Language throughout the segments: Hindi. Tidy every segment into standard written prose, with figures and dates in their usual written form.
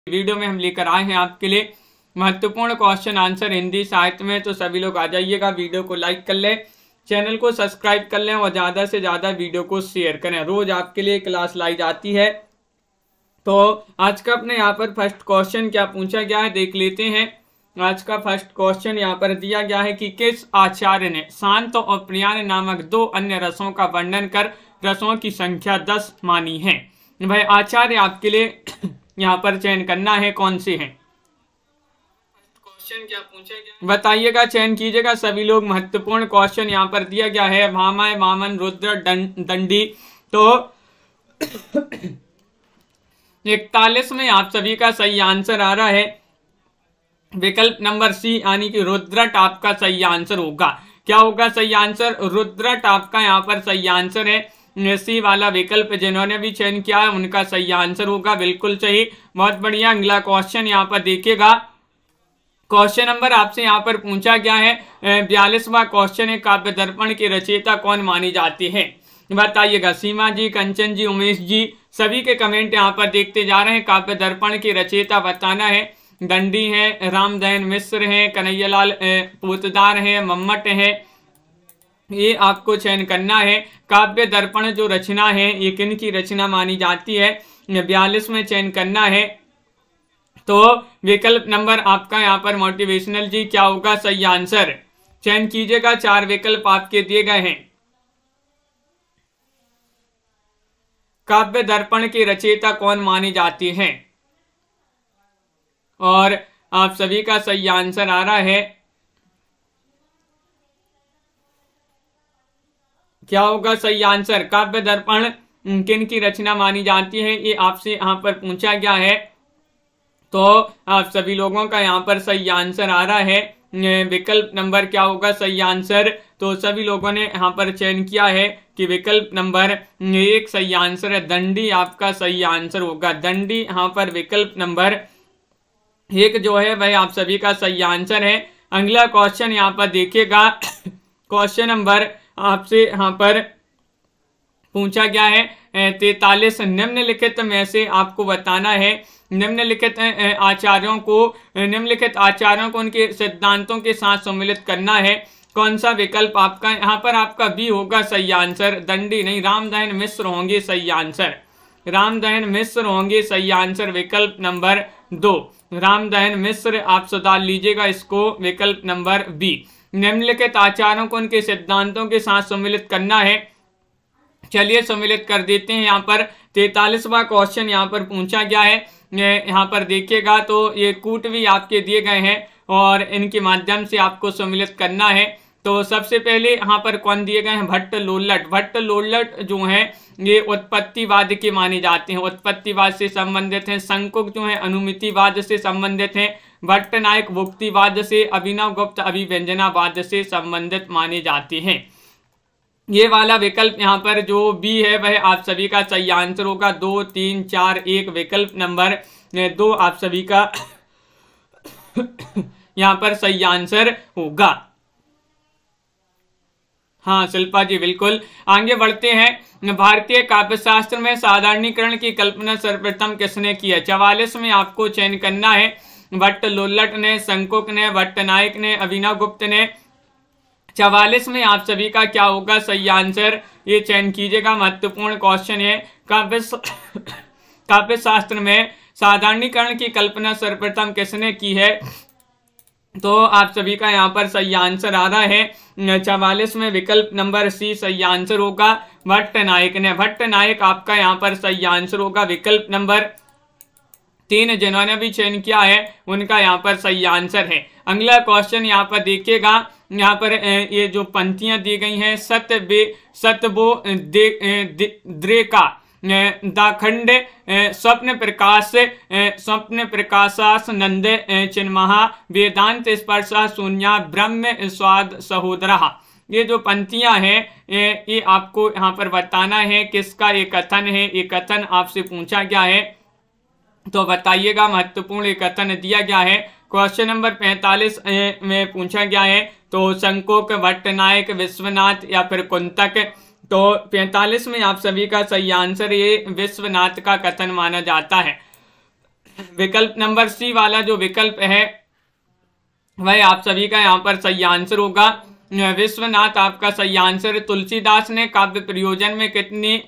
वीडियो में हम लेकर आए हैं आपके लिए महत्वपूर्ण क्वेश्चन आंसर हिंदी साहित्य में। तो सभी लोग आ जाइएगा, वीडियो को लाइक कर लें, चैनल को सब्सक्राइब कर लें और ज़्यादा से ज़्यादा वीडियो को शेयर करें। रोज आपके लिए क्लास लाई जाती है। तो आज का अपने यहाँ पर फर्स्ट क्वेश्चन क्या पूछा गया है देख लेते हैं। आज का फर्स्ट क्वेश्चन यहाँ पर दिया गया है कि किस आचार्य ने शांत और प्रियान नामक दो अन्य रसों का वर्णन कर रसों की संख्या 10 मानी है। वह आचार्य आपके लिए यहाँ पर चयन करना है, कौन से हैं। क्वेश्चन क्या पूछा गया बताइएगा, चयन कीजिएगा सभी लोग। महत्वपूर्ण क्वेश्चन यहाँ पर दिया गया है, भामाय वामन रुद्र दंडी। तो 41 में आप सभी का सही आंसर आ रहा है विकल्प नंबर सी, यानी कि रुद्रट आपका सही आंसर होगा। क्या होगा सही आंसर? रुद्रट आपका यहाँ पर सही आंसर है। सी वाला विकल्प जिन्होंने भी चयन किया है उनका सही आंसर होगा, बिल्कुल सही, बहुत बढ़िया। अगला क्वेश्चन यहाँ पर देखिएगा। क्वेश्चन नंबर आपसे यहाँ पर पूछा गया है 42वां क्वेश्चन है, काव्य दर्पण के रचयिता कौन मानी जाती है। बताइएगा, सीमा जी, कंचन जी, उमेश जी, सभी के कमेंट यहाँ पर देखते जा रहे हैं। काव्य दर्पण के रचयिता बताना है। दंडी है, रामदयन मिश्र है, कन्हैयालाल पोतदार है, मम्मट है, ये आपको चयन करना है। काव्य दर्पण जो रचना है ये किन की रचना मानी जाती है, 42 में चयन करना है। तो विकल्प नंबर आपका यहाँ पर मोटिवेशनल जी क्या होगा सही आंसर, चयन कीजिएगा। 4 विकल्प आपके दिए गए हैं। काव्य दर्पण की रचयिता कौन मानी जाती है, और आप सभी का सही आंसर आ रहा है, क्या होगा सही आंसर। काव्य दर्पण किन की रचना मानी जाती है ये आपसे यहाँ पर पूछा गया है। तो आप सभी लोगों का यहाँ पर सही आंसर आ रहा है विकल्प नंबर क्या होगा सही आंसर। तो सभी लोगों ने यहाँ पर चयन किया है कि विकल्प नंबर 1 सही आंसर है, दंडी आपका सही आंसर होगा। दंडी यहाँ पर विकल्प नंबर 1 जो है वह आप सभी का सही आंसर है। अगला क्वेश्चन यहाँ पर देखिएगा। क्वेश्चन नंबर आपसे यहाँ पर पूछा गया है 43, निम्नलिखित में से आपको बताना है निम्नलिखित आचार्यों को उनके सिद्धांतों के साथ सम्मिलित करना है। कौन सा विकल्प आपका यहाँ पर आपका बी होगा सही आंसर, दंडी नहीं, रामदयन मिश्र होंगे सही आंसर। रामदयन मिश्र होंगे सही आंसर, विकल्प नंबर 2 रामदयन मिश्र। आप सुधार लीजिएगा इसको, विकल्प नंबर बी। निम्नलिखित आचार्यों को उनके सिद्धांतों के साथ सम्मिलित करना है। चलिए सम्मिलित कर देते हैं। यहाँ पर 43वां क्वेश्चन यहाँ पर पूछा गया है। यहाँ पर देखिएगा तो ये कूट भी आपके दिए गए हैं और इनके माध्यम से आपको सम्मिलित करना है। तो सबसे पहले यहाँ पर कौन दिए गए हैं, भट्ट लोल्लट। भट्ट लोल्लट जो हैं ये उत्पत्तिवाद के माने जाते हैं, उत्पत्तिवाद से संबंधित हैं। शंकुक जो है अनुमितिवाद से संबंधित हैं। भट्ट नायक भुक्तिवाद से, अभिनव गुप्त अभिव्यंजनावाद से संबंधित माने जाते हैं। ये वाला विकल्प यहाँ पर जो बी है वह आप सभी का सही आंसर होगा। 2, 3, 4, 1 विकल्प नंबर 2 आप सभी का यहाँ पर सही आंसर होगा। हाँ शिल्पा जी बिल्कुल। आगे बढ़ते हैं। भारतीय काव्यशास्त्र में साधारणीकरण की कल्पना सर्वप्रथम किसने की है। 44 में आपको चयन करना है। भट्ट लोल्लट ने, शंकुक ने, भट्ट नायक ने, अभिनव गुप्त ने। 44 में आप सभी का क्या होगा सही आंसर, ये चयन कीजिएगा। महत्वपूर्ण क्वेश्चन है। काव्य शास्त्र में साधारणीकरण की कल्पना सर्वप्रथम किसने की है, तो आप सभी का यहाँ पर सही आंसर आ रहा है 44 में विकल्प नंबर सी सही आंसर होगा। भट्ट नायक ने। भट्ट नायक आपका यहाँ पर सही आंसर होगा। विकल्प नंबर 3 जिन्होंने भी चयन किया है उनका यहाँ पर सही आंसर है। अगला क्वेश्चन यहाँ पर देखिएगा। यहाँ पर ये जो पंक्तियां दी गई हैं, सतबो द्रेका दाखंड स्वप्न प्रकाशास नंद चिन्महा वेदांत स्पर्शा शून्या ब्रह्म स्वाद सहोदरा। ये जो पंक्तियां हैं ये आपको यहाँ पर बताना है किसका ये कथन है। ये कथन आपसे पूछा गया है तो बताइएगा। महत्वपूर्ण ये कथन दिया गया है। क्वेश्चन नंबर 45 में पूछा गया है तो शंकुक, भट्टनायक, विश्वनाथ या फिर कुंतक। तो 45 में आप सभी का सही आंसर ये विश्वनाथ का कथन माना जाता है। विकल्प नंबर सी वाला जो विकल्प है वह आप सभी का यहाँ पर सही आंसर होगा। विश्वनाथ आपका सही आंसर। तुलसीदास ने काव्य प्रयोजन में किसे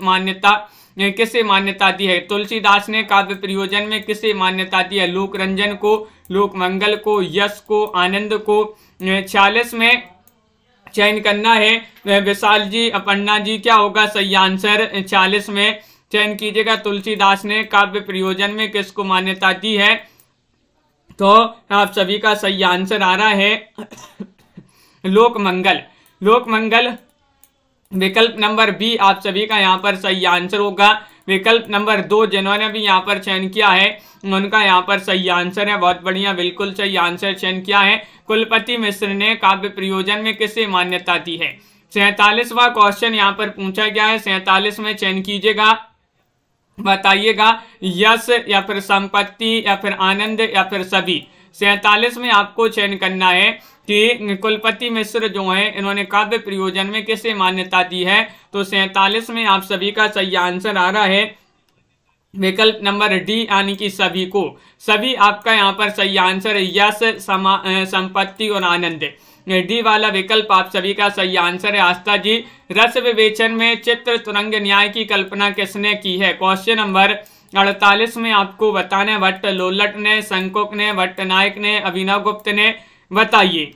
मान्यता दी है? तुलसीदास ने काव्य प्रयोजन में किसे मान्यता दी है? लोक रंजन को, लोक मंगल को, यश को, आनंद को। 46 में चयन करना है। विशाल जी, अपर्णा जी, क्या होगा सही आंसर? 46 में चयन कीजिएगा। तुलसीदास ने काव्य प्रयोजन में किसको मान्यता दी है? तो आप सभी का सही आंसर आ रहा है लोकमंगल। लोकमंगल विकल्प नंबर बी आप सभी का यहाँ पर सही आंसर होगा। विकल्प नंबर 2 जिन्होंने भी यहाँ पर चयन किया है उनका यहाँ पर सही आंसर है। बहुत बढ़िया, बिल्कुल सही आंसर चयन किया है। कुलपति मिश्र ने काव्य प्रयोजन में किसे मान्यता दी है? 47वां क्वेश्चन यहाँ पर पूछा गया है। 47 में चयन कीजिएगा, बताइएगा यश या फिर संपत्ति या फिर आनंद या फिर सभी। 47 में आपको चयन करना है कि कुलपति मिश्र जो हैं इन्होंने काव्य प्रयोजन में किसे मान्यता दी है। तो 47 में आप सभी का सही आंसर आ रहा है विकल्प नंबर डी यानी कि सभी को। सभी आपका यहाँ पर सही आंसर है। यश, संपत्ति और आनंद, डी वाला विकल्प आप सभी का सही आंसर है। आस्था जी, रस विवेचन में चित्र तुरंग न्याय की कल्पना किसने की है? क्वेश्चन नंबर 48 में आपको बताना है। भट्ट लोल्लट ने, शंकुक ने, भट्टनायक ने, अभिनव गुप्त ने। बताइए।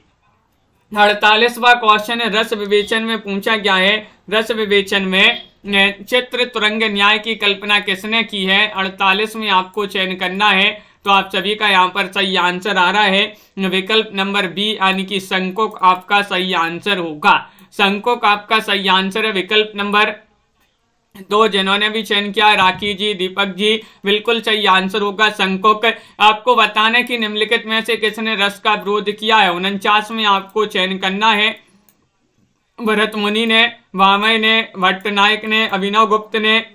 48वां क्वेश्चन है रस विवेचन में पूछा गया है। रस विवेचन में चित्र तुरंग न्याय की कल्पना किसने की है? 48 में आपको चयन करना है। तो आप सभी का यहाँ पर सही आंसर आ रहा है विकल्प नंबर बी यानी कि शंकुक आपका सही आंसर होगा। शंकुक आपका सही आंसर है। विकल्प नंबर 2 जिन्होंने भी चयन किया, राखी जी, दीपक जी, बिल्कुल सही आंसर होगा शंकुक। आपको बताना है कि निम्नलिखित में से किसने रस का विरोध किया है। 49 में आपको चयन करना है। भरत मुनि ने, वामय ने, भट्टनायक ने, अभिनव गुप्त ने।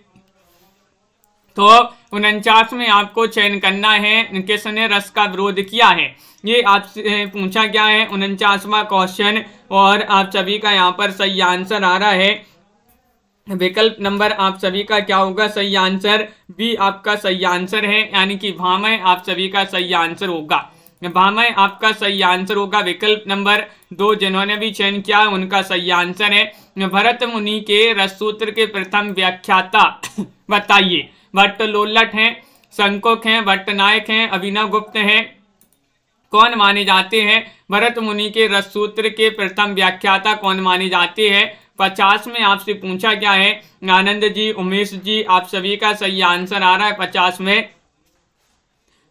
तो 49 में आपको चयन करना है किसने रस का विरोध किया है, ये आपसे पूछा गया है 49वां क्वेश्चन। और आप सभी का यहाँ पर सही आंसर आ रहा है विकल्प नंबर आप सभी का क्या होगा सही आंसर? बी आपका सही आंसर है, यानी कि भामय आप सभी का सही आंसर होगा। भामय आपका सही आंसर होगा। विकल्प नंबर 2 जिन्होंने भी चयन किया उनका सही आंसर है। भरत मुनि के रससूत्र के प्रथम व्याख्याता बताइए। भट्ट लोल्लट हैं, शंकुक हैं, भट्टनायक हैं, अभिनव गुप्त हैं, कौन माने जाते हैं? भरत मुनि के रससूत्र के प्रथम व्याख्याता कौन माने जाते हैं? 50 में आपसे पूछा गया है। आनंद जी, उमेश जी, आप सभी का सही आंसर आ रहा है 50 में।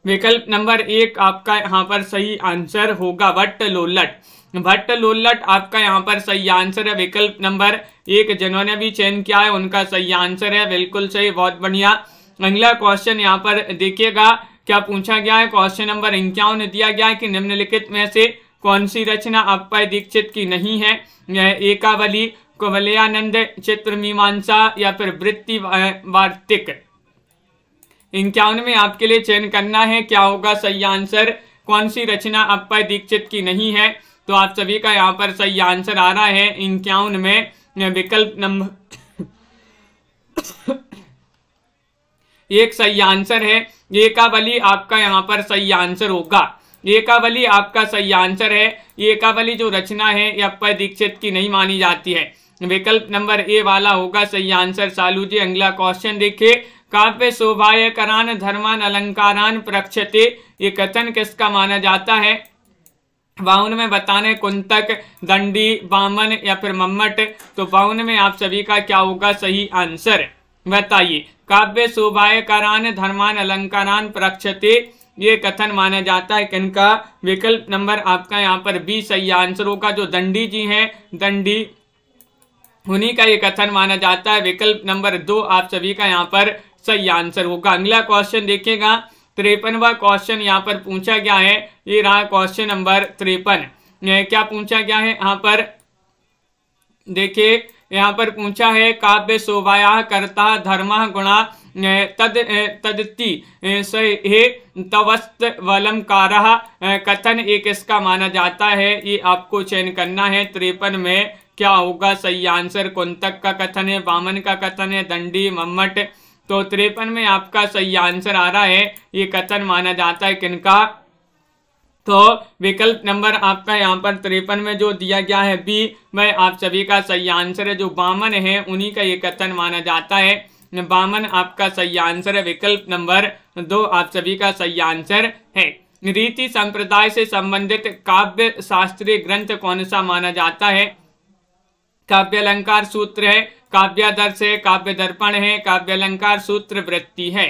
विकल्प नंबर 1 आपका यहाँ पर सही आंसर होगा भट्ट लोल्लट। भट्ट लोल्लट आपका यहाँ पर सही आंसर है। विकल्प नंबर 1 जिन्होंने भी चयन किया है उनका सही आंसर है, बिल्कुल सही, बहुत बढ़िया। अगला क्वेश्चन यहाँ पर देखिएगा क्या पूछा गया है। क्वेश्चन नंबर 51 दिया गया है कि निम्नलिखित में से कौन सी रचना अप्पय दीक्षित की नहीं है? एकावली, कुवलयानंद, चित्र मीमांसा या फिर वृत्ति वार्तिक। 51 में आपके लिए चयन करना है क्या होगा सही आंसर, कौन सी रचना अप्पय दीक्षित की नहीं है। तो आप सभी का यहाँ पर सही आंसर आ रहा है 51 में विकल्प नंबर 1 सही आंसर है। एकावली आपका यहाँ पर सही आंसर होगा। एकावली आपका सही आंसर है। एकावली जो रचना है ये अप्पय दीक्षित की नहीं मानी जाती है। विकल्प नंबर ए वाला होगा सही आंसर। सालू जी अगला क्वेश्चन देखिए। काव्य शोभाय करान धर्मान अलंकारान प्रक्षते, ये कथन किसका माना जाता है? 52 में बताने कुंतक, दंडी, वामन या फिर मम्मट। तो 52 में आप सभी का क्या होगा सही आंसर बताइए। काव्य शोभाय करान धर्मान अलंकारान प्रक्षते, ये कथन माना जाता है किनका? विकल्प नंबर आपका यहाँ पर बी सही आंसर होगा। जो दंडी जी हैं, दंडी, उन्हीं का ये कथन माना जाता है। विकल्प नंबर 2 आप सभी का यहाँ पर सही आंसर होगा। अगला क्वेश्चन देखिएगा। 53वां क्वेश्चन यहाँ पर पूछा गया है। ये रहा क्वेश्चन नंबर 53। क्या पूछा गया है यहाँ पर देखिए। यहाँ पर पूछा है काव्य शोभाया कर्ता धर्म गुणा तदति हे तवस्त वलंकारः, कथन एक इसका माना जाता है। ये आपको चयन करना है। 53 में क्या होगा सही आंसर? कुंतक का कथन है, वामन का कथन है, दंडी, मम्मट। तो 53 में आपका सही आंसर आ रहा है, ये कथन माना जाता है किनका? तो विकल्प नंबर आपका यहाँ पर 53 में जो दिया गया है बी, वह आप सभी का सही आंसर है। जो वामन है उन्हीं का ये कथन माना जाता है। वामन आपका सही आंसर है, विकल्प नंबर 2 आप सभी का सही आंसर है। रीति संप्रदाय से संबंधित काव्य शास्त्रीय ग्रंथ कौन सा माना जाता है? काव्य अलंकार सूत्र है, काव्यादर्श है, काव्य दर्पण है, काव्य अलंकार सूत्र वृत्ति है।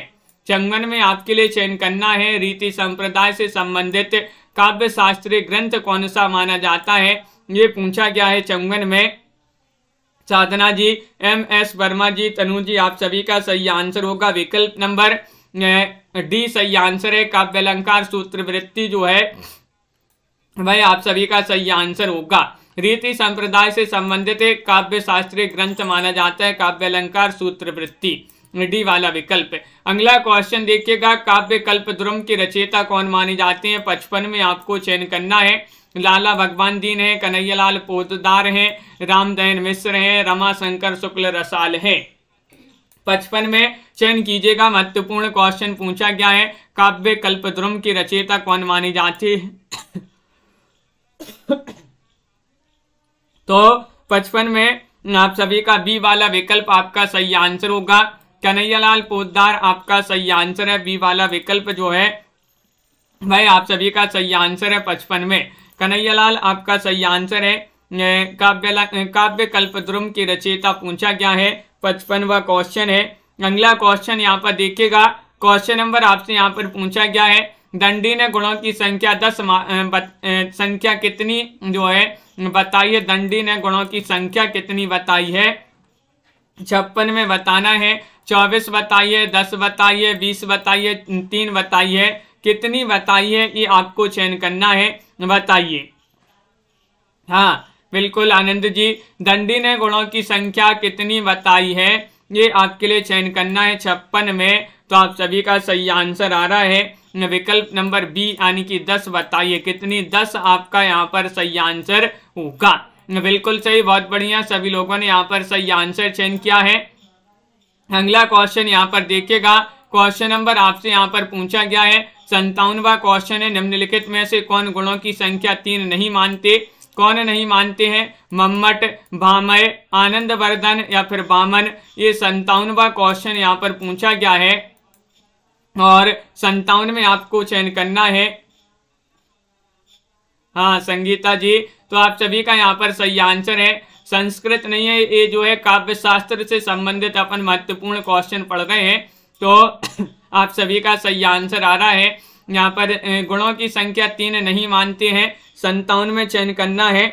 चंगन में आपके लिए चयन करना है, रीति संप्रदाय से संबंधित काव्य शास्त्रीय ग्रंथ कौन सा माना जाता है, ये पूछा गया है चंगन में। साधना जी, MS वर्मा जी, तनु जी, आप सभी का सही आंसर होगा विकल्प नंबर डी सही आंसर है। काव्य अलंकार सूत्र वृत्ति जो है वह आप सभी का सही आंसर होगा। रीति संप्रदाय से संबंधित काव्य शास्त्रीय ग्रंथ माना जाता है काव्य अलंकार सूत्र वृत्ति, डी वाला विकल्प। अगला क्वेश्चन देखिएगा, काव्य कल्पद्रुम के रचयिता कौन माने जाते हैं? 55 में आपको चयन करना है। लाला भगवान दीन है, कन्हैयालाल पोद्दार है, रामदयन मिश्र है, रमाशंकर शुक्ल रसाल है। 55 में चयन कीजिएगा, महत्वपूर्ण क्वेश्चन पूछा गया है। काव्य कल्पद्रुम की रचयिता कौन मानी जाती है? तो 55 में आप सभी का बी वाला विकल्प आपका सही आंसर होगा। कन्हैयालाल पोद्दार आपका सही आंसर है, बी वाला विकल्प जो है वह आप सभी का सही आंसर है। 55 में कन्हैयालाल आपका सही आंसर है। काव्य कल्पद्रुम की रचयिता पूछा गया है, 55वां क्वेश्चन है। अगला क्वेश्चन यहाँ पर देखिएगा, क्वेश्चन नंबर आपसे यहाँ पर पूछा गया है, दंडी ने गुणों की संख्या 10 संख्या कितनी जो है बताइए। दंडी ने गुणों की संख्या कितनी बताई है? 56 में बताना है। 24 बताइए, 10 बताइए, 20 बताइए, 3 बताइए, कितनी बताइए ये आपको चयन करना है, बताइए। हाँ बिल्कुल आनंद जी, दंडी ने गुणों की संख्या कितनी बताई है ये आपके लिए चयन करना है 56 में। तो आप सभी का सही आंसर आ रहा है विकल्प नंबर बी यानी कि 10 बताइए। कितनी? 10 आपका यहाँ पर सही आंसर होगा। बिल्कुल सही, बहुत बढ़िया, सभी लोगों ने यहाँ पर सही आंसर चयन किया है। अगला क्वेश्चन यहाँ पर देखिएगा, क्वेश्चन नंबर आपसे यहाँ पर पूछा गया है 57वां क्वेश्चन है, निम्नलिखित में से कौन गुणों की संख्या 3 नहीं मानते? कौन नहीं मानते हैं? मम्मट, भामय, आनंदवर्धन या फिर वामन। ये 57वां क्वेश्चन यहाँ पर पूछा गया है और 57 में आपको चयन करना है। हाँ संगीता जी, तो आप सभी का यहाँ पर सही आंसर है। संस्कृत नहीं है, ये जो है काव्य शास्त्र से संबंधित अपन महत्वपूर्ण क्वेश्चन पढ़ रहे हैं। तो आप सभी का सही आंसर आ रहा है यहाँ पर गुणों की संख्या 3 नहीं मानते हैं, 57 में चयन करना है,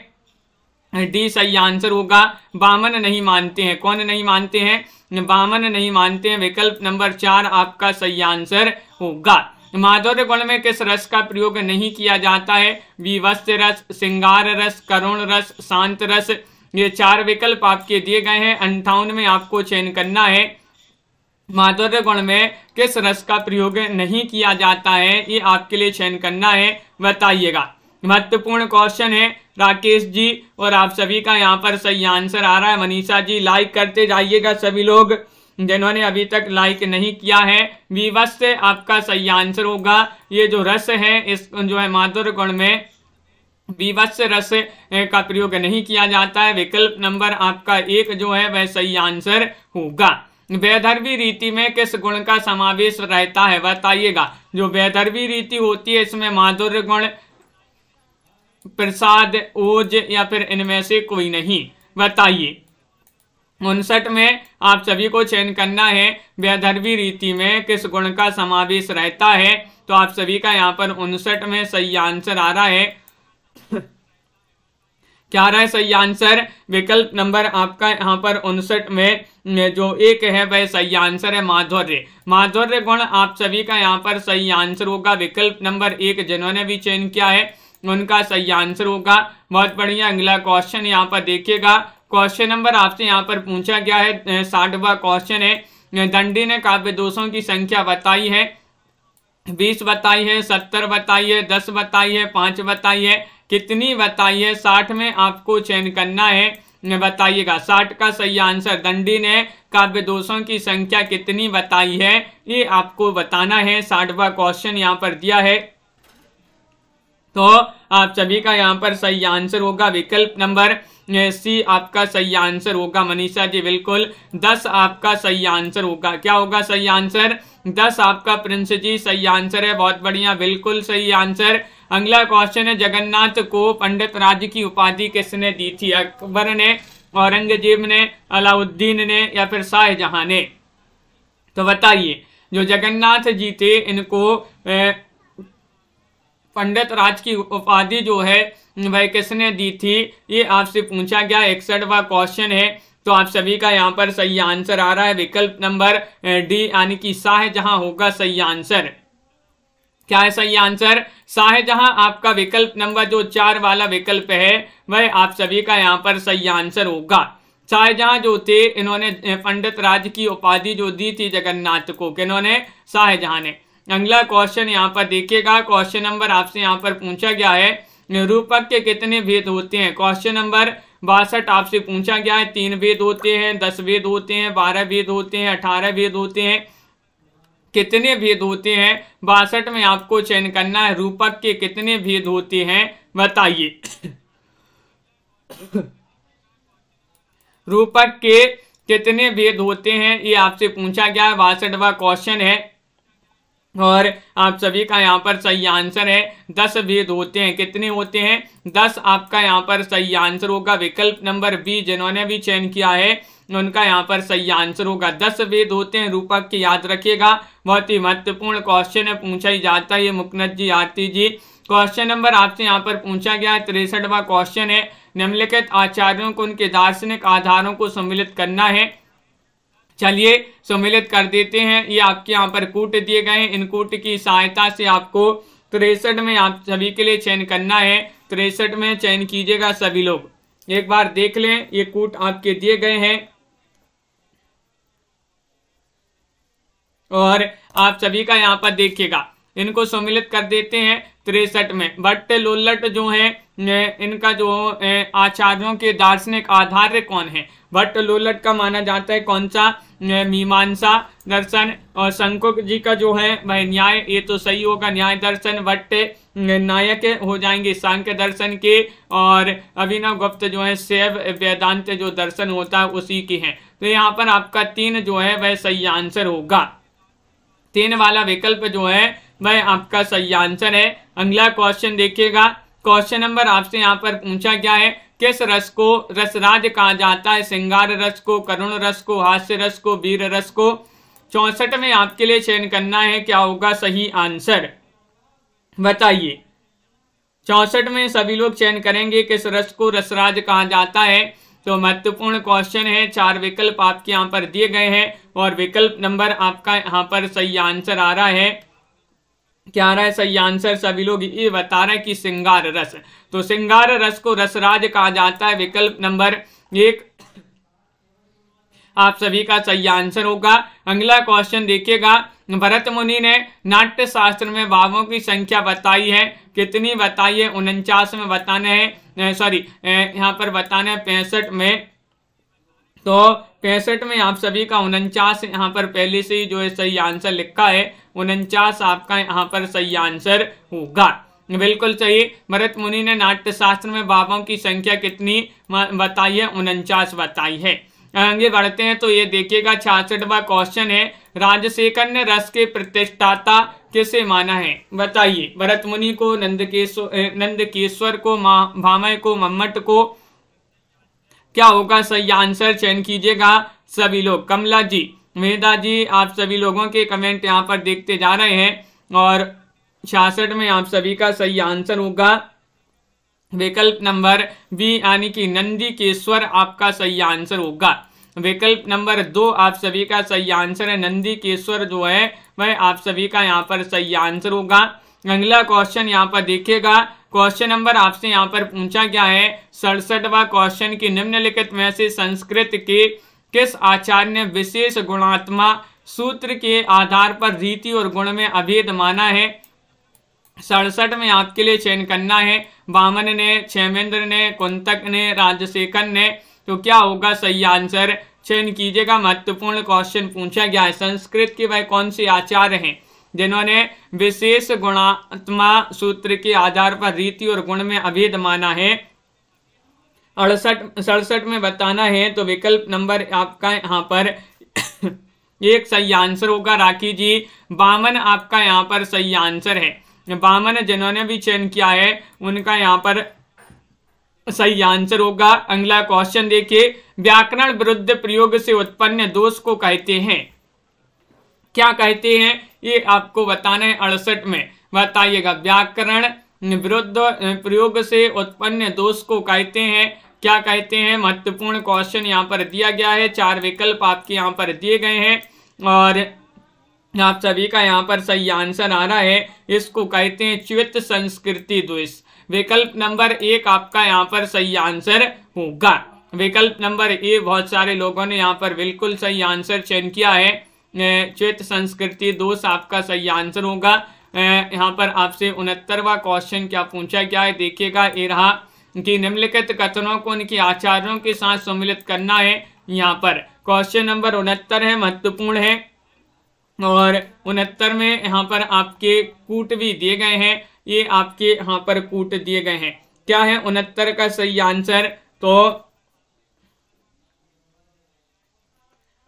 डी सही आंसर होगा। वामन नहीं मानते हैं, कौन नहीं मानते हैं? वामन नहीं मानते हैं, विकल्प नंबर 4 आपका सही आंसर होगा। माधुर्य गुण में किस रस का प्रयोग नहीं किया जाता है? विवस्य रस, श्रृंगार रस, करुण रस, शांत रस। ये 4 विकल्प आपके दिए गए हैं। 58 में आपको चयन करना है। माधुर्य गुण में किस रस का प्रयोग नहीं किया जाता है ये आपके लिए चयन करना है, बताइएगा। महत्वपूर्ण क्वेश्चन है राकेश जी, और आप सभी का यहाँ पर सही आंसर आ रहा है। मनीषा जी, लाइक करते जाइएगा सभी लोग जिन्होंने अभी तक लाइक नहीं किया है। विवस्य आपका सही आंसर होगा। ये जो रस है इस जो है माधुर्य गुण में विवस्य रस का प्रयोग नहीं किया जाता है, विकल्प नंबर आपका 1 जो है वह सही आंसर होगा। वैदर्भी रीति में किस गुण का समावेश रहता है, बताइएगा। जो वैदर्भी रीति होती है इसमें माधुर्य गुण, प्रसाद, ओज या फिर इनमें से कोई नहीं, बताइए। 59 में आप सभी को चयन करना है वैदर्भी रीति में किस गुण का समावेश रहता है। तो आप सभी का यहाँ पर 59 में सही आंसर आ रहा है। क्या आ रहा है सही आंसर? विकल्प नंबर आपका यहाँ पर 59 में जो 1 है वह सही आंसर है, माधुर्य। माधुर्य गुण आप सभी का यहाँ पर सही आंसर होगा। विकल्प नंबर 1 जिन्होंने भी चयन किया है उनका सही आंसर होगा। बहुत बढ़िया। अगला क्वेश्चन यहाँ पर देखिएगा, क्वेश्चन नंबर आपसे यहाँ पर पूछा गया है 60वां क्वेश्चन है। दंडी ने काव्य दोषों की संख्या बताई है, 20 बताई है, 70 बताई है, 10 बताई है, 5 बताई है, कितनी बताई है? 60 में आपको चयन करना है, बताइएगा। 60 का सही आंसर। दंडी ने काव्य दोषों की संख्या कितनी बताई है, ये आपको बताना है। 60वां क्वेश्चन यहाँ पर दिया है, तो आप सभी का यहाँ पर सही आंसर होगा विकल्प नंबर सी आपका सही आंसर होगा। मनीषा जी बिल्कुल 10 आपका सही आंसर होगा। क्या होगा सही आंसर? 10 आपका। प्रिंस जी सही आंसर है, बहुत बढ़िया, बिल्कुल सही आंसर। अगला क्वेश्चन है, जगन्नाथ को पंडित राज की उपाधि किसने दी थी? अकबर ने, औरंगजेब ने, अलाउद्दीन ने या फिर शाहजहां ने? तो बताइए, जो जगन्नाथ जी थे इनको पंडित राज की उपाधि जो है वह किसने दी थी, ये आपसे पूछा गया। 61वां क्वेश्चन है, तो आप सभी का यहाँ पर सही आंसर आ रहा है विकल्प नंबर डी यानी कि शाहजहां होगा सही आंसर। क्या है सही आंसर? शाहजहां आपका विकल्प नंबर जो 4 वाला विकल्प है वह आप सभी का यहाँ पर सही आंसर होगा। शाहजहां जो थे इन्होंने पंडित राज की उपाधि जो दी थी जगन्नाथ को, किन्होंने? शाहजहां ने। अगला क्वेश्चन यहाँ पर देखिएगा, क्वेश्चन नंबर आपसे यहाँ पर पूछा गया है, रूपक के कितने भेद होते हैं? क्वेश्चन नंबर 62 आपसे पूछा गया है। 3 भेद होते हैं, 10 भेद होते हैं, 12 भेद होते हैं, 18 भेद होते हैं, कितने भेद होते हैं? 62 में आपको चयन करना है, रूपक के कितने भेद होते हैं बताइए। रूपक के कितने भेद होते हैं ये आपसे पूछा गया है। 62वां क्वेश्चन है और आप सभी का यहाँ पर सही आंसर है 10 भेद होते हैं। कितने होते हैं? 10 आपका यहाँ पर सही आंसर होगा। विकल्प नंबर बी जिन्होंने भी चयन किया है उनका यहाँ पर सही आंसर होगा। 10 भेद होते हैं रूपक के, याद रखिएगा, बहुत ही महत्वपूर्ण क्वेश्चन है, पूछा ही जाता है ये। मुकनद जी, आरती जी, क्वेश्चन नंबर आपसे यहाँ पर पूछा गया है 63वां क्वेश्चन है, निम्नलिखित आचार्यों को उनके दार्शनिक आधारों को सम्मिलित करना है। चलिए सम्मिलित कर देते हैं। ये आपके यहाँ पर कूट दिए गए हैं, इन कूट की सहायता से आपको 63 में आप सभी के लिए चयन करना है। 63 में चयन कीजिएगा सभी लोग, एक बार देख लें, ये कूट आपके दिए गए हैं और आप सभी का यहाँ पर देखिएगा, इनको सम्मिलित कर देते हैं 63 में। भट्ट लोल्लट जो है इनका जो आचार्यों के दार्शनिक आधार कौन है? भट्ट लोल्लट का माना जाता है कौन सा? मीमांसा दर्शन। और शंकुक जी का जो है वह न्याय, ये तो सही होगा, न्याय दर्शन। भट्ट नायक हो जाएंगे सांख्य दर्शन के, और अभिनव गुप्त जो है शैव वेदांत जो दर्शन होता है उसी के हैं। तो यहाँ पर आपका 3 जो है वह सही आंसर होगा। 3 वाला विकल्प जो है वह आपका सही आंसर है। अगला क्वेश्चन देखिएगा, क्वेश्चन नंबर आपसे यहाँ पर पूछा गया है, किस रस को रसराज कहा जाता है? श्रृंगार रस को, करुण रस को, हास्य रस को, वीर रस को? 64 में आपके लिए चयन करना है, क्या होगा सही आंसर बताइए। 64 में सभी लोग चयन करेंगे किस रस को रसराज कहा जाता है। तो महत्वपूर्ण क्वेश्चन है, 4 विकल्प आपके यहाँ पर दिए गए हैं और विकल्प नंबर आपका यहाँ पर सही आंसर आ रहा है। क्या आ रहा है सही आंसर? सभी लोग ये बता रहे हैं कि श्रृंगार रस। तो श्रृंगार रस को रसराज कहा जाता है, विकल्प नंबर 1 आप सभी का सही आंसर होगा। अगला क्वेश्चन देखिएगा, भरत मुनि ने नाट्य शास्त्र में भावों की संख्या बताई है, कितनी बताई है? 49 में बताना है, सॉरी यहाँ पर बताना है 65 में। तो 65 में आप सभी का 49 यहाँ पर पहले से ही जो है सही आंसर लिखा है, 49 आपका यहाँ पर सही आंसर होगा। बिल्कुल सही, भरत मुनि ने नाट्य शास्त्र में भावों की संख्या कितनी बताई है? 49 बताई है। आगे बढ़ते हैं तो ये देखिएगा 66वां क्वेश्चन है, राजशेखर ने रस के प्रतिष्ठाता किसे माना है बताइए। भरत मुनि को, नंदकेश्वर को, भामह को, मम्मट को? क्या होगा सही आंसर? चयन कीजिएगा सभी लोग। कमला जी, मेधा जी, आप सभी लोगों के कमेंट यहाँ पर देखते जा रहे हैं और 66 में आप सभी का सही आंसर होगा विकल्प नंबर बी यानी कि नंदीकेश्वर आपका सही आंसर होगा। विकल्प नंबर 2 आप सभी का सही आंसर है, नंदीकेश्वर जो है वह आप सभी का यहाँ पर सही आंसर होगा। अगला क्वेश्चन यहाँ पर देखिएगा, क्वेश्चन नंबर आपसे यहाँ पर पूछा गया है 67वां क्वेश्चन की, निम्नलिखित में से संस्कृत के किस आचार्य ने विशेष गुणात्मा सूत्र के आधार पर रीति और गुण में अभेद माना है? 67 में आपके लिए चयन करना है, वामन ने, क्षेमेंद्र ने, कुंतक ने, राजशेखर ने तो क्या होगा सही आंसर, चयन कीजिएगा। महत्वपूर्ण क्वेश्चन पूछा गया है। संस्कृत के वह कौन से आचार्य हैं जिन्होंने विशेष गुणात्मा सूत्र के आधार पर रीति और गुण में अभेद माना है? 67 में बताना है तो विकल्प नंबर आपका यहाँ पर एक सही आंसर होगा। राखी जी, वामन आपका यहाँ पर सही आंसर है। वामन जिन्होंने भी चयन किया है उनका यहाँ पर सही आंसर होगा। अगला क्वेश्चन देखिए, व्याकरण विरुद्ध प्रयोग से उत्पन्न दोष को कहते हैं, क्या कहते हैं ये आपको बताना है। 68 में बताइएगा, व्याकरण विरुद्ध प्रयोग से उत्पन्न दोष को कहते हैं, क्या कहते हैं। महत्वपूर्ण क्वेश्चन यहाँ पर दिया गया है। 4 विकल्प आपके यहाँ पर दिए गए हैं और आप सभी का यहाँ पर सही आंसर आ रहा है। इसको कहते हैं च्युत संस्कृति दोष। विकल्प नंबर 1 आपका यहाँ पर सही आंसर होगा। विकल्प नंबर ए बहुत सारे लोगों ने यहाँ पर बिल्कुल सही आंसर चयन किया है। च्युत संस्कृति दोष आपका सही आंसर होगा। यहाँ पर आपसे 69वां क्वेश्चन क्या पूछा गया है देखिएगा, ये रहा कि निम्नलिखित कथनों को उनके आचार्यों के साथ सम्मिलित करना है। यहाँ पर क्वेश्चन नंबर 69 है, महत्वपूर्ण है और 69 में यहाँ पर आपके कूट भी दिए गए हैं। ये आपके यहाँ पर कूट दिए गए हैं। क्या है 69 का सही आंसर, तो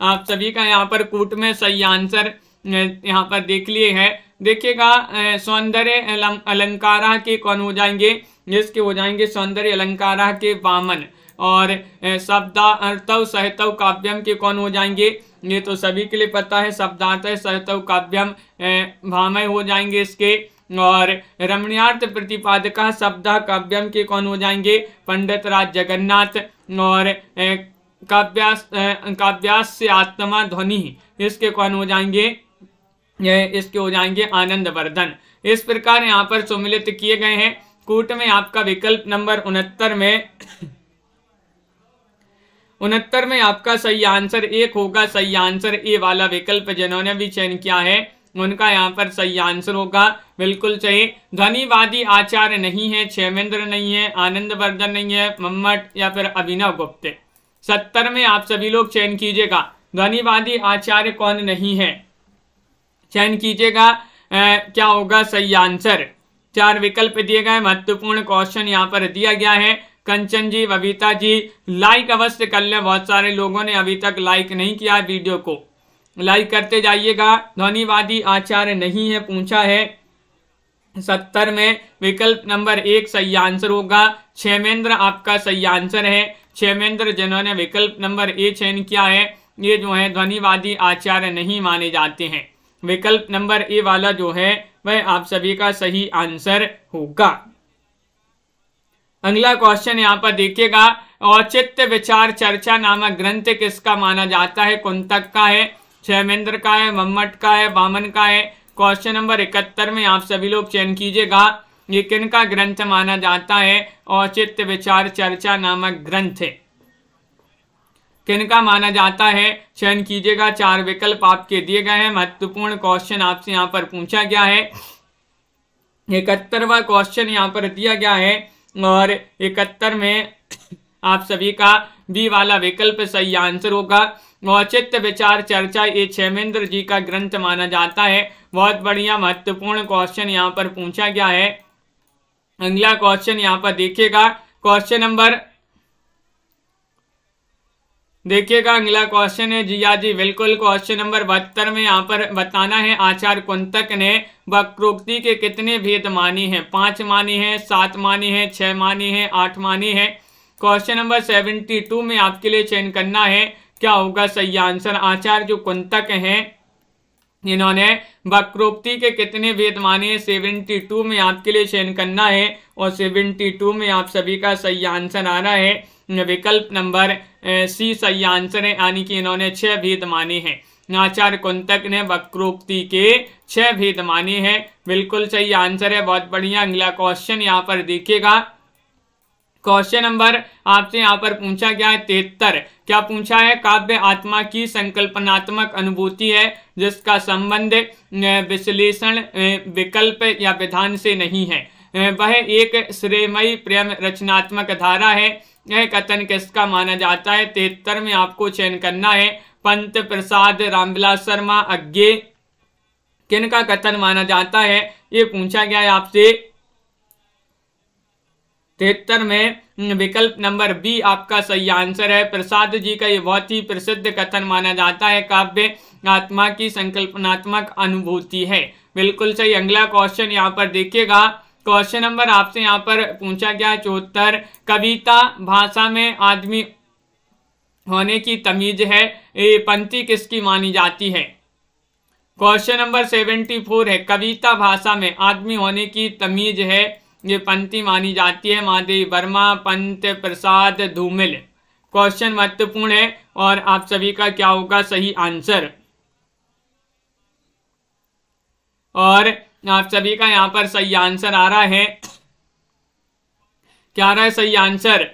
आप सभी का यहाँ पर कूट में सही आंसर यहाँ पर देख लिए है। देखिएगा, सौंदर्य अलंकारा के कौन हो जाएंगे, जिसके हो जाएंगे सौंदर्य अलंकारा के वामन, और शब्दार्थौ सहितौ काव्यम के कौन हो जाएंगे, ये तो सभी के लिए पता है, शब्दार्थ सहितौ काव्यम भामय हो जाएंगे इसके। और रमणीयार्थ प्रतिपादका शब्द काव्यम के कौन हो जाएंगे, पंडित राज जगन्नाथ। और काव्यास्य आत्मा ध्वनि, इसके कौन हो जाएंगे, इसके हो जाएंगे आनंद वर्धन। इस प्रकार यहाँ पर सम्मिलित किए गए हैं। कूट में आपका विकल्प नंबर 69 में आपका सही आंसर 1 होगा। सही आंसर ए वाला विकल्प जिन्होंने भी चयन किया है उनका यहाँ पर सही आंसर होगा, बिल्कुल सही। ध्वनिवादी आचार्य नहीं है, क्षेमेंद्र नहीं है, आनंद वर्धन नहीं है, मम्मट या फिर अभिनव गुप्त। 70 में आप सभी लोग चयन कीजिएगा, ध्वनिवादी आचार्य कौन नहीं है, चयन कीजिएगा। क्या होगा सही आंसर। 4 विकल्प दिए गए। महत्वपूर्ण क्वेश्चन यहाँ पर दिया गया है। कंचन जी, बबीता जी, लाइक अवश्य कर लें। बहुत सारे लोगों ने अभी तक लाइक नहीं किया है, वीडियो को लाइक करते जाइएगा। ध्वनिवादी आचार्य नहीं है पूछा है। 70 में विकल्प नंबर 1 सही आंसर होगा। क्षेमेंद्र आपका सही आंसर है। क्षेमेंद्र जिन्होंने विकल्प नंबर ए चयन किया है ये जो है ध्वनिवादी आचार्य नहीं माने जाते हैं। विकल्प नंबर ए वाला जो है वह आप सभी का सही आंसर होगा। अगला क्वेश्चन यहाँ पर देखिएगा, औचित्य विचार चर्चा नामक ग्रंथ किसका माना जाता है। कुंतक का है, क्षेमेंद्र का है, मम्मट का है, वामन का है। क्वेश्चन नंबर 71 में आप सभी लोग चयन कीजिएगा, ये किनका ग्रंथ माना जाता है। औचित्य विचार चर्चा नामक ग्रंथ किनका माना जाता है, चयन कीजिएगा। 4 विकल्प आपके दिए गए हैं। महत्वपूर्ण क्वेश्चन आपसे यहाँ पर पूछा गया है। 71वां क्वेश्चन यहाँ पर दिया गया है और 71 में आप सभी का बी वाला विकल्प सही आंसर होगा। औचित्य विचार चर्चा ये क्षेमेंद्र जी का ग्रंथ माना जाता है। बहुत बढ़िया महत्वपूर्ण क्वेश्चन यहाँ पर पूछा गया है। अगला क्वेश्चन यहाँ पर देखिएगा, क्वेश्चन नंबर देखिएगा, अगला क्वेश्चन है जिया जी, बिल्कुल। क्वेश्चन नंबर 72 में यहाँ पर बताना है, आचार्य कुंतक ने वक्रोक्ति के कितने भेद माने हैं। 5 माने हैं, 7 माने हैं, 6 माने हैं, 8 माने हैं। क्वेश्चन नंबर 72 में आपके लिए चयन करना है, क्या होगा सही आंसर। आचार्य जो कुंतक हैं इन्होंने वक्रोक्ति के कितने भेद माने हैं। 72 में आपके लिए चयन करना है और 72 में आप सभी का सही आंसर आ रहा है। विकल्प नंबर सी सही आंसर है, यानी कि इन्होंने 6 भेद माने हैं। आचार्य कुंतक ने वक्रोक्ति के 6 भेद माने हैं, बिल्कुल सही आंसर है। बहुत बढ़िया। अगला क्वेश्चन यहाँ पर देखिएगा, क्वेश्चन नंबर आपसे यहाँ पर पूछा गया है 73। क्या पूछा है, काव्य आत्मा की संकल्पनात्मक अनुभूति है जिसका संबंध विश्लेषण विकल्प या विधान से नहीं है। वह एक श्रेयमयी प्रेम रचनात्मक धारा है यह कथन किसका माना जाता है? 73 में आपको चयन करना है। पंत प्रसाद रामविलास शर्मा अज्ञे किनका कथन माना जाता है? ये पूछा गया है आपसे। 73 में विकल्प नंबर बी आपका सही आंसर है। प्रसाद जी का ये बहुत ही प्रसिद्ध कथन माना जाता है, काव्य आत्मा की संकल्पनात्मक अनुभूति है। बिल्कुल सही। अगला क्वेश्चन यहाँ पर देखिएगा। क्वेश्चन नंबर आपसे यहाँ पर पूछा गया 74, कविता भाषा में आदमी होने की तमीज है, ये पंक्ति किसकी मानी जाती है? क्वेश्चन नंबर 74 है, कविता भाषा में आदमी होने की तमीज है, ये पंक्ति मानी जाती है। महादेव वर्मा, पंत प्रसाद, धूमिल। क्वेश्चन महत्वपूर्ण है और आप सभी का क्या होगा सही आंसर? और आप सभी का यहाँ पर सही आंसर आ रहा है। क्या आ रहा है सही आंसर?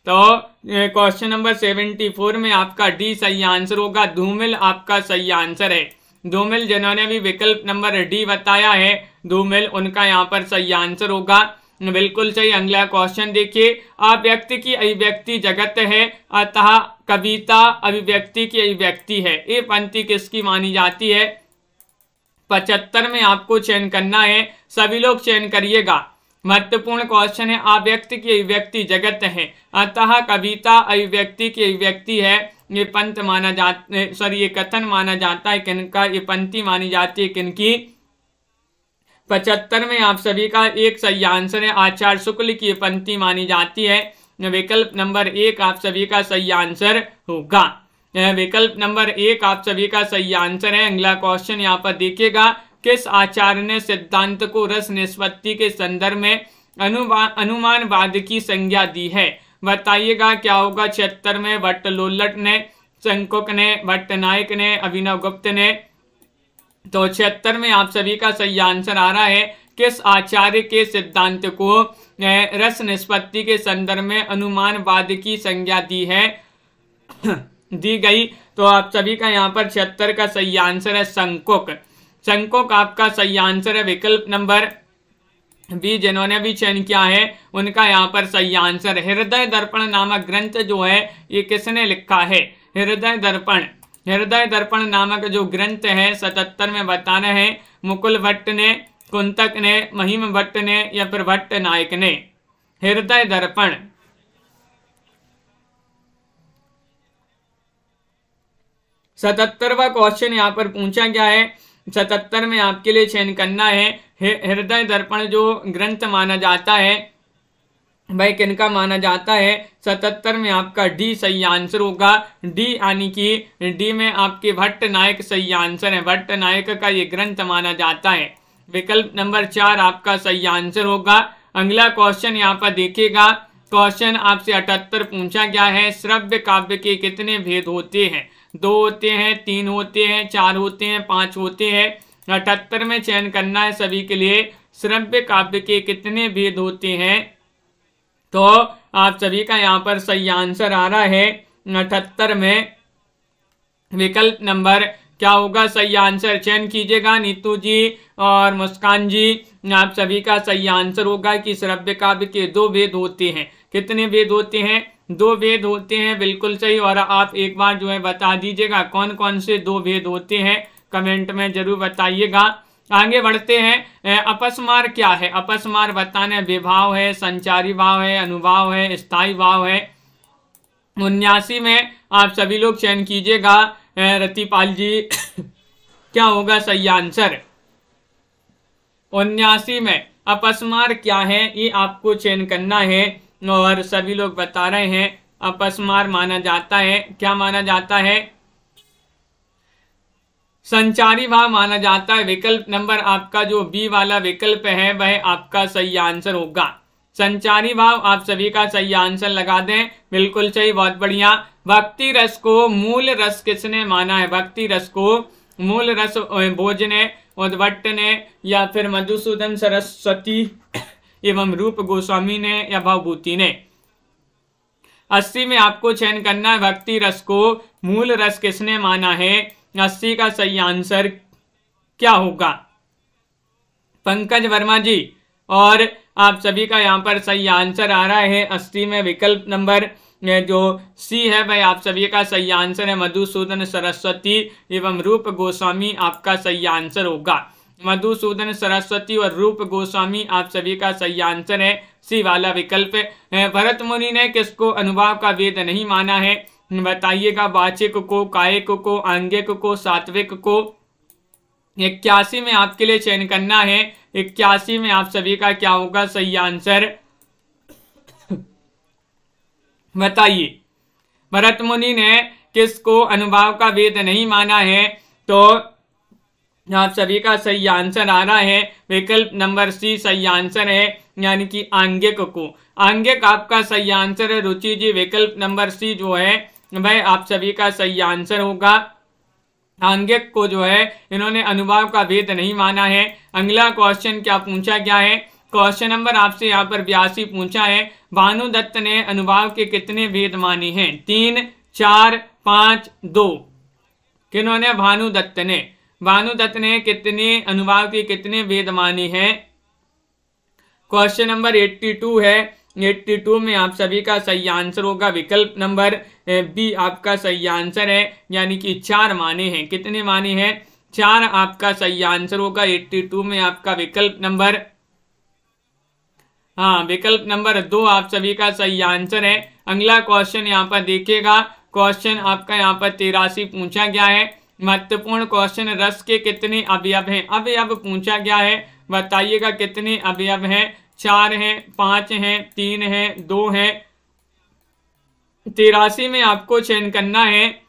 तो क्वेश्चन नंबर 74 में आपका डी सही आंसर होगा। धूमिल आपका सही आंसर है। धूमिल जिन्होंने भी विकल्प नंबर डी बताया है, धूमिल, उनका यहाँ पर सही आंसर होगा। बिल्कुल सही। अगला क्वेश्चन देखिए। अभिव्यक्ति की अभिव्यक्ति जगत है, अतः कविता अभिव्यक्ति की अभिव्यक्ति है, ये पंक्ति किसकी मानी जाती है? 75 में आपको चयन करना है। सभी लोग चयन करिएगा। महत्वपूर्ण क्वेश्चन है। अभिव्यक्ति की अभिव्यक्ति जगत है, अतः कविता अभिव्यक्ति की अभिव्यक्ति है, ये पंत माना जाता, सॉरी ये कथन माना जाता है किनका? ये पंक्ति मानी जाती है किनकी? 75 में आप सभी का एक सही आंसर है। आचार्य शुक्ल की पंक्ति मानी जाती है। विकल्प नंबर 1 आप सभी का सही आंसर होगा। विकल्प नंबर 1 आप सभी का सही आंसर है। अगला क्वेश्चन यहाँ पर देखिएगा। किस आचार्य ने सिद्धांत को रस निष्पत्ति के संदर्भ में अनुमानवाद की संज्ञा दी है? बताइएगा क्या होगा। 76 में भट्टलोल्लट ने, शंकुक ने, भट्टनायक ने, अभिनव गुप्त ने। तो 76 में आप सभी का सही आंसर आ रहा है। किस आचार्य के सिद्धांत को रस निष्पत्ति के संदर्भ में अनुमानवाद की संज्ञा दी है दी गई? तो आप सभी का यहाँ पर 76 का सही आंसर है शंकुक। शंकुक आपका सही आंसर है। विकल्प नंबर बी जिन्होंने भी चयन किया है उनका यहाँ पर सही आंसर है। हृदय दर्पण नामक ग्रंथ जो है ये किसने लिखा है? हृदय दर्पण नामक जो ग्रंथ है 77 में बताना है। मुकुल भट्ट ने, कुंतक ने, महिम भट्ट ने या फिर भट्ट नायक ने? हृदय दर्पण। सतहत्तरवां क्वेश्चन यहाँ पर पूछा गया है। 77 में आपके लिए चयन करना है। हृदय दर्पण जो ग्रंथ माना जाता है भाई किनका माना जाता है? 77 में आपका डी सही आंसर होगा। डी यानी कि डी में आपके भट्ट नायक सही आंसर है। भट्ट नायक का ये ग्रंथ माना जाता है। विकल्प नंबर 4 आपका सही आंसर होगा। अगला क्वेश्चन यहाँ पर देखिएगा। क्वेश्चन आपसे 78 पूछा गया है। श्रव्य काव्य के कितने भेद होते हैं? 2 होते हैं, 3 होते हैं, 4 होते हैं, 5 होते हैं। 78 में चयन करना है सभी के लिए। श्रव्य काव्य के कितने भेद होते हैं? तो आप सभी का यहाँ पर सही आंसर आ रहा है 78 में। विकल्प नंबर क्या होगा सही आंसर? चयन कीजिएगा नीतू जी और मुस्कान जी। आप सभी का सही आंसर होगा कि श्रव्य काव्य के 2 भेद होते हैं। कितने भेद होते हैं? 2 भेद होते हैं। बिल्कुल सही। और आप एक बार जो है बता दीजिएगा कौन कौन से 2 भेद होते हैं, कमेंट में जरूर बताइएगा। आगे बढ़ते हैं। अपस्मार क्या है? अपस्मार बताने विभाव है, संचारी भाव है, अनुभाव है, स्थायी भाव है। 79 में आप सभी लोग चयन कीजिएगा। रतिपाल जी क्या होगा सही आंसर? 79 में अपस्मार क्या है ये आपको चयन करना है। और सभी लोग बता रहे हैं अपस्मार माना जाता है, क्या माना जाता है? संचारी भाव माना जाता है। विकल्प नंबर आपका जो बी वाला विकल्प है वह आपका सही आंसर होगा। संचारी भाव आप सभी का सही आंसर लगा दें। बिल्कुल सही, बहुत बढ़िया। भक्ति रस को मूल रस किसने माना है? भक्ति रस को मूल रस भोज ने, उद्भट ने या फिर मधुसूदन सरस्वती एवं रूप गोस्वामी ने या भवभूति ने? 80 में आपको चयन करना है। भक्ति रस को मूल रस किसने माना है? 80 का सही आंसर क्या होगा? पंकज वर्मा जी। और आप सभी का यहाँ पर सही आंसर आ रहा है 80 में विकल्प नंबर जो सी है भाई आप सभी का सही आंसर है। मधुसूदन सरस्वती एवं रूप गोस्वामी आपका सही आंसर होगा। मधुसूदन सरस्वती और रूप गोस्वामी आप सभी का सही आंसर है, सी वाला विकल्प। भरत मुनि ने किसको अनुभाव का वेद नहीं माना है? बताइएगा। वाचिक को, कायिक को, आंगिक को, सात्विक को। 81 में आपके लिए चयन करना है। 81 में आप सभी का क्या होगा सही आंसर? बताइए। भरत मुनि ने किसको अनुभाव का वेद नहीं माना है? तो आप सभी का सही आंसर आ रहा है विकल्प नंबर सी सही आंसर है, यानी कि आंगिक को। आंगिक आपका सही आंसर है रुचि जी। विकल्प नंबर सी जो है वह आप सभी का सही आंसर होगा। आंगिक को जो है इन्होंने अनुभाव का वेद नहीं माना है। अगला क्वेश्चन क्या पूछा गया है? क्वेश्चन नंबर आपसे यहाँ पर 82 पूछा है। भानुदत्त ने अनुभाव के कितने वेद माने हैं? 3, 4, 5, 2। किन्होंने? भानुदत्त ने कितने अनुभाव के कितने वेद माने हैं? क्वेश्चन नंबर 82 है। 82 में आप सभी का सही आंसर होगा विकल्प नंबर बी आपका सही आंसर है, यानी कि 4 माने हैं। कितने माने हैं? 4 आपका सही आंसर होगा 82 में आपका विकल्प नंबर, हाँ विकल्प नंबर 2 आप सभी का सही आंसर है। अगला क्वेश्चन यहाँ पर देखिएगा। क्वेश्चन आपका यहाँ पर 83 पूछा गया है। महत्वपूर्ण क्वेश्चन, रस के कितने अवयव हैं? अवयव पूछा गया है, बताइएगा कितने अवयव हैं? 4 हैं, 5 हैं, 3 हैं, 2 हैं। 83 में आपको चयन करना है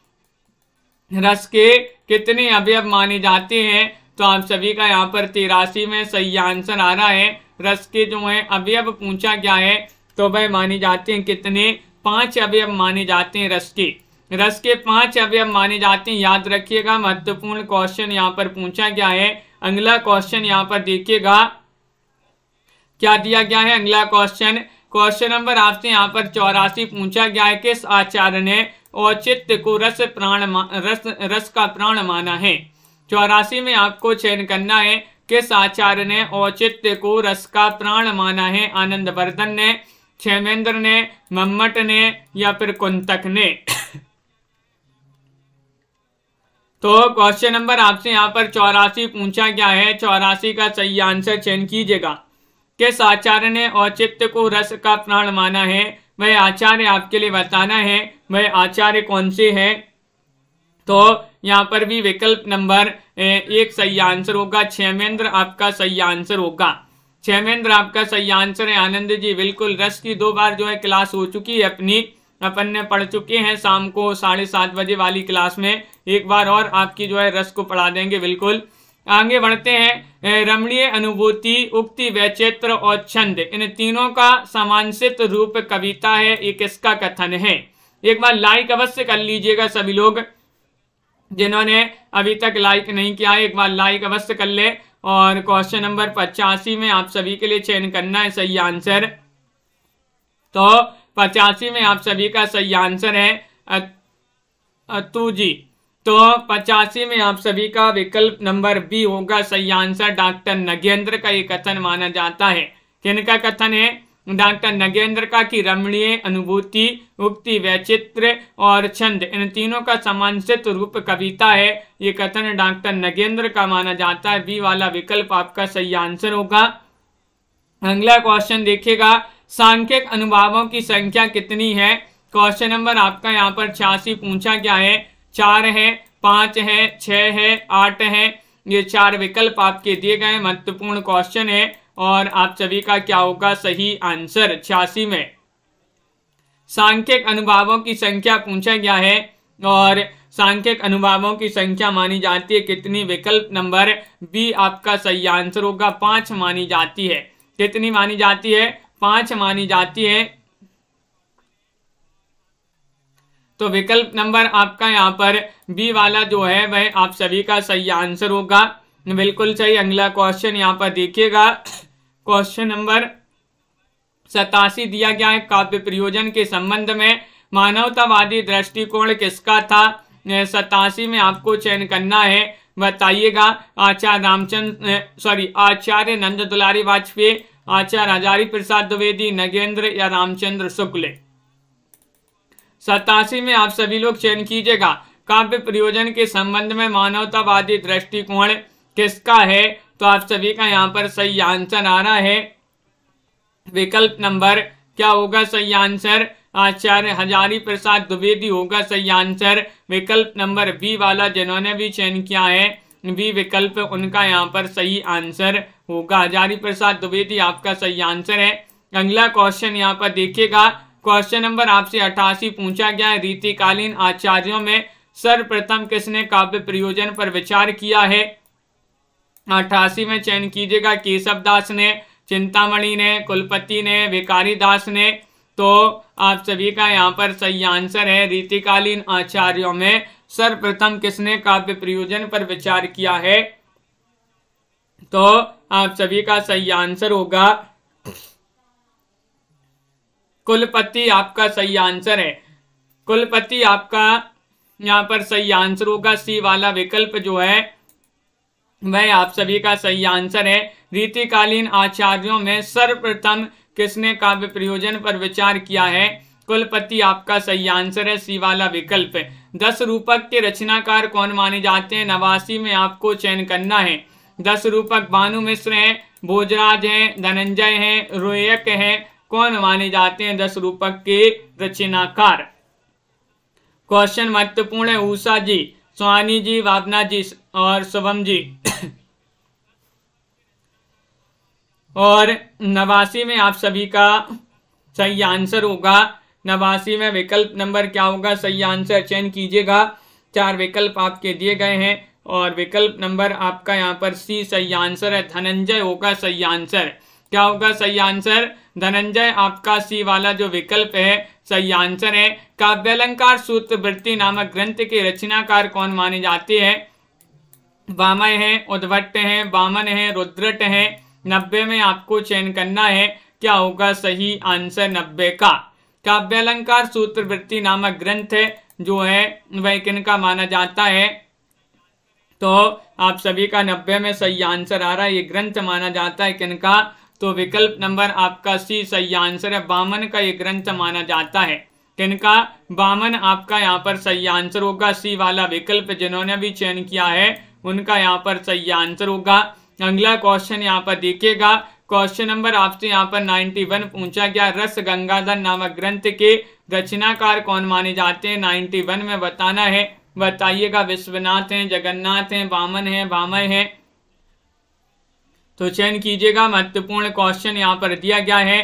रस के कितने अवयव माने जाते हैं। तो आप सभी का यहाँ पर 83 में सही आंसर आ रहा है। रस के जो है अवयव पूछा गया है, तो वह माने जाते हैं कितने? 5 अवयव माने जाते हैं रस के 5 अवयव माने जाते हैं। याद रखिएगा, महत्वपूर्ण क्वेश्चन यहाँ पर पूछा गया है। अगला क्वेश्चन यहाँ पर देखिएगा क्या दिया गया है। अगला क्वेश्चन नंबर आपसे यहाँ पर 84 पूछा गया है। किस आचार्य ने औचित्य को रस का प्राण माना है? 84 में आपको चयन करना है किस आचार्य ने औचित्य को रस का प्राण माना है? आनंदवर्धन ने, क्षेमेंद्र ने, मम्मट ने या फिर कुंतक ने? तो क्वेश्चन नंबर आपसे यहाँ पर 84 पूछा गया है। 84 का सही आंसर चयन कीजिएगा। किस आचार्य ने औचित्य को रस का प्राण माना है? वह आचार्य आपके लिए बताना है, वह आचार्य कौन से हैं? तो यहाँ पर भी विकल्प नंबर 1 सही आंसर होगा। क्षेमेंद्र आपका सही आंसर होगा। क्षेमेंद्र आपका सही आंसर है। आनंद जी बिल्कुल, रस की 2 बार जो है क्लास हो चुकी है अपनी, अपन ने पढ़ चुके हैं शाम को 7:30 बजे वाली क्लास में। एक बार और आपकी जो है रस को पढ़ा देंगे बिल्कुल। आगे बढ़ते हैं। रमणीय अनुभूति, उक्ति, वैचित्र और छंद, इन तीनों का समांसित रूप कविता है। ये किसका कथन है? एक बार लाइक अवश्य कर लीजिएगा सभी लोग, जिन्होंने अभी तक लाइक नहीं किया है एक बार लाइक अवश्य कर ले। और क्वेश्चन नंबर 85 में आप सभी के लिए चयन करना है सही आंसर। तो 85 में आप सभी का सही आंसर है अतु जी। तो 85 में आप सभी का विकल्प नंबर बी होगा सही आंसर। डॉक्टर नगेंद्र का ये कथन माना जाता है। किनका कथन है? डॉक्टर नगेंद्र का कि रमणीय अनुभूति, उक्ति, वैचित्र और छंद, इन तीनों का समांसित रूप कविता है। ये कथन डॉक्टर नगेंद्र का माना जाता है। बी वाला विकल्प आपका सही आंसर होगा। अगला क्वेश्चन देखिएगा। सांख्यिक अनुभावों की संख्या कितनी है? क्वेश्चन नंबर आपका यहाँ पर 86 पूछा गया है। 4 है, 5 है, 6 है, 8 है। ये 4 विकल्प आपके दिए गए। महत्वपूर्ण क्वेश्चन है और आप सभी का क्या होगा सही आंसर? 86 में सांख्यिक अनुभावों की संख्या पूछा गया है और सांख्यिक अनुभावों की संख्या मानी जाती है कितनी? विकल्प नंबर बी आपका सही आंसर होगा। 5 मानी जाती है। कितनी मानी जाती है? 5 मानी जाती है। तो विकल्प नंबर आपका यहाँ पर बी वाला जो है वह आप सभी का सही आंसर होगा। बिल्कुल सही। अगला क्वेश्चन यहाँ पर देखिएगा। क्वेश्चन नंबर 87 दिया गया है। काव्य प्रयोजन के संबंध में मानवतावादी दृष्टिकोण किसका था? 87 में आपको चयन करना है, बताइएगा। आचार्य नंद दुलारी वाजपेयी, आचार्य हजारी प्रसाद द्विवेदी, नगेंद्र या रामचंद्र शुक्ल। 87 में आप सभी लोग चयन कीजिएगा। काव्य प्रयोजन के संबंध में मानवतावादी दृष्टिकोण किसका है? तो आप सभी का यहाँ पर सही आंसर आ रहा है विकल्प नंबर क्या होगा सही आंसर? आचार्य हजारी प्रसाद द्विवेदी होगा सही आंसर। विकल्प नंबर बी वाला जिन्होंने भी चयन किया है, बी विकल्प उनका यहाँ पर सही आंसर होगा। हजारी प्रसाद द्विवेदी आपका सही आंसर है। अगला क्वेश्चन यहाँ पर देखिएगा। क्वेश्चन नंबर आपसे 88 पूछा गया है। रीतिकालीन आचार्यों में सर्वप्रथम किसने काव्य प्रयोजन पर विचार किया है? 88 में चयन कीजिएगा। केशव दास ने, चिंतामणि ने, कुलपति ने, भिखारी दास ने। तो आप सभी का यहाँ पर सही आंसर है रीतिकालीन आचार्यों में सर्वप्रथम किसने काव्य प्रयोजन पर विचार किया है? तो आप सभी का सही आंसर होगा कुलपति, आपका सही आंसर है। कुलपति आपका यहाँ पर सही आंसर होगा। सी वाला विकल्प जो है वह आप सभी का सही आंसर है। रीतिकालीन आचार्यों में सर्वप्रथम किसने काव्य प्रयोजन पर विचार किया है? कुलपति आपका सही आंसर है। सी वाला विकल्प। 10 रूपक के रचनाकार कौन माने जाते हैं? 89 में आपको चयन करना है। 10 रूपक भानु मिश्र हैं, भोजराज हैं, धनंजय हैं, रोयक हैं। कौन माने जाते हैं 10 रूपक के रचनाकार? क्वेश्चन महत्वपूर्ण है। उषा जी, सोहानी जी, भावना जी और शुभम जी। और 89 में आप सभी का सही आंसर होगा। 89 में विकल्प नंबर क्या होगा सही आंसर? चयन कीजिएगा। 4 विकल्प आपके दिए गए हैं और विकल्प नंबर आपका यहाँ पर सी सही आंसर है। धनंजय होगा सही आंसर। क्या होगा सही आंसर? धनंजय आपका सी वाला जो विकल्प है सही आंसर है। काव्यालंकार सूत्रवृत्ति नामक ग्रंथ के रचनाकार कौन माने जाते हैं? वामय हैं, उद्भट हैं, वामन हैं, रुद्रट हैं। 90 में आपको चयन करना है। क्या होगा सही आंसर 90 का? काव्यालंकार सूत्रवृत्ति नामक ग्रंथ जो है वह किनका माना जाता है? तो आप सभी का 90 में सही आंसर आ रहा है। ये ग्रंथ माना जाता है किनका? तो विकल्प नंबर आपका सी सही आंसर है। वामन का ये ग्रंथ माना जाता है। किनका? वामन आपका यहाँ पर सही आंसर होगा। सी वाला विकल्प जिन्होंने भी चयन किया है उनका यहाँ पर सही आंसर होगा। अगला क्वेश्चन यहाँ पर देखिएगा। क्वेश्चन नंबर आपसे यहाँ पर 91 पूछा गया। रस गंगाधर नामक ग्रंथ के रचनाकार कौन माने जाते हैं? 91 में बताना है। बताइएगा। विश्वनाथ हैं, जगन्नाथ हैं, वामन हैं, वामय हैं। तो चयन कीजिएगा। महत्वपूर्ण क्वेश्चन यहाँ पर दिया गया है।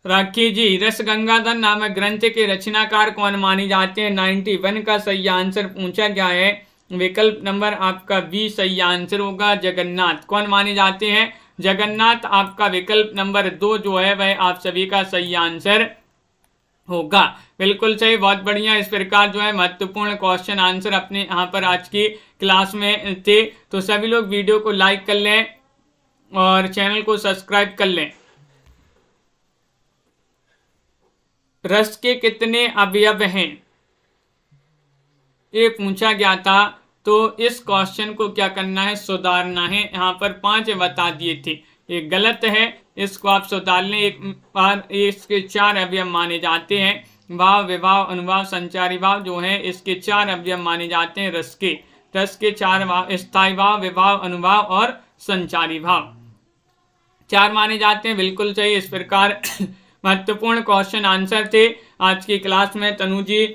राखी जी, रस गंगाधर नामक ग्रंथ के रचनाकार कौन माने जाते हैं? 91 का सही आंसर पूछा गया है। विकल्प नंबर आपका बी सही आंसर होगा। जगन्नाथ कौन माने जाते हैं? जगन्नाथ आपका विकल्प नंबर 2 जो है वह आप सभी का सही आंसर होगा। बिल्कुल सही, बहुत बढ़िया। इस प्रकार जो है महत्वपूर्ण क्वेश्चन आंसर अपने यहाँ पर आज की क्लास में थे। तो सभी लोग वीडियो को लाइक कर लें और चैनल को सब्सक्राइब कर लें। रस के कितने अवयव हैं ये पूछा गया था। तो इस क्वेश्चन को क्या करना है? सुधारना है। यहाँ पर 5 बता दिए थे, ये गलत है। इसको आप सुधार लें। एक बार इसके 4 अवयव माने जाते हैं। भाव, विभाव, अनुभाव, संचारी भाव जो है इसके 4 अवयव माने जाते हैं। रस के 4 भाव, स्थायी भाव, विभाव, अनुभाव और संचारी भाव 4 माने जाते हैं। बिल्कुल सही। इस प्रकार महत्वपूर्ण क्वेश्चन आंसर थे आज की क्लास में। तनु जी,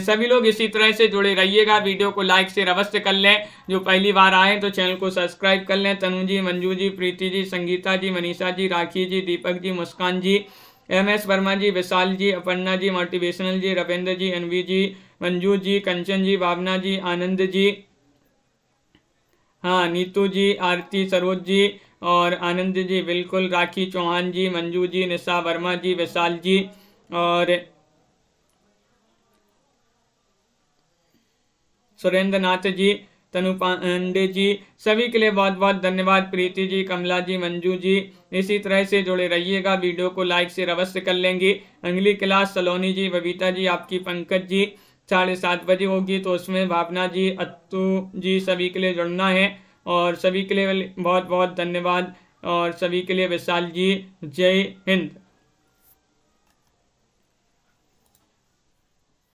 सभी लोग इसी तरह से जुड़े रहिएगा। वीडियो को लाइक से अवश्य कर लें। जो पहली बार आए तो चैनल को सब्सक्राइब कर लें। तनु जी, मंजू जी, प्रीति जी, संगीता जी, मनीषा जी, राखी जी, दीपक जी, मुस्कान जी, MS वर्मा जी, विशाल जी, अपर्णा जी, मोटिवेशनल जी, रविंद्र जी, अनवी जी, मंजू जी, कंचन जी, भावना जी, आनंद जी, हाँ, नीतू जी, आरती, सरोज जी और आनंद जी, बिल्कुल। राखी चौहान जी, मंजू जी, निशा वर्मा जी, विशाल जी और सुरेंद्र नाथ जी, तनु पांडे जी, सभी के लिए बहुत बहुत धन्यवाद। प्रीति जी, कमला जी, मंजू जी, इसी तरह से जुड़े रहिएगा। वीडियो को लाइक से अवश्य कर लेंगे। अगली क्लास सलोनी जी, बबीता जी, आपकी पंकज जी, 7:30 बजे होगी, तो उसमें भावना जी, अत्तू जी सभी के लिए जुड़ना है। और सभी के लिए बहुत बहुत धन्यवाद, और सभी के लिए विशाल जी जय हिंद।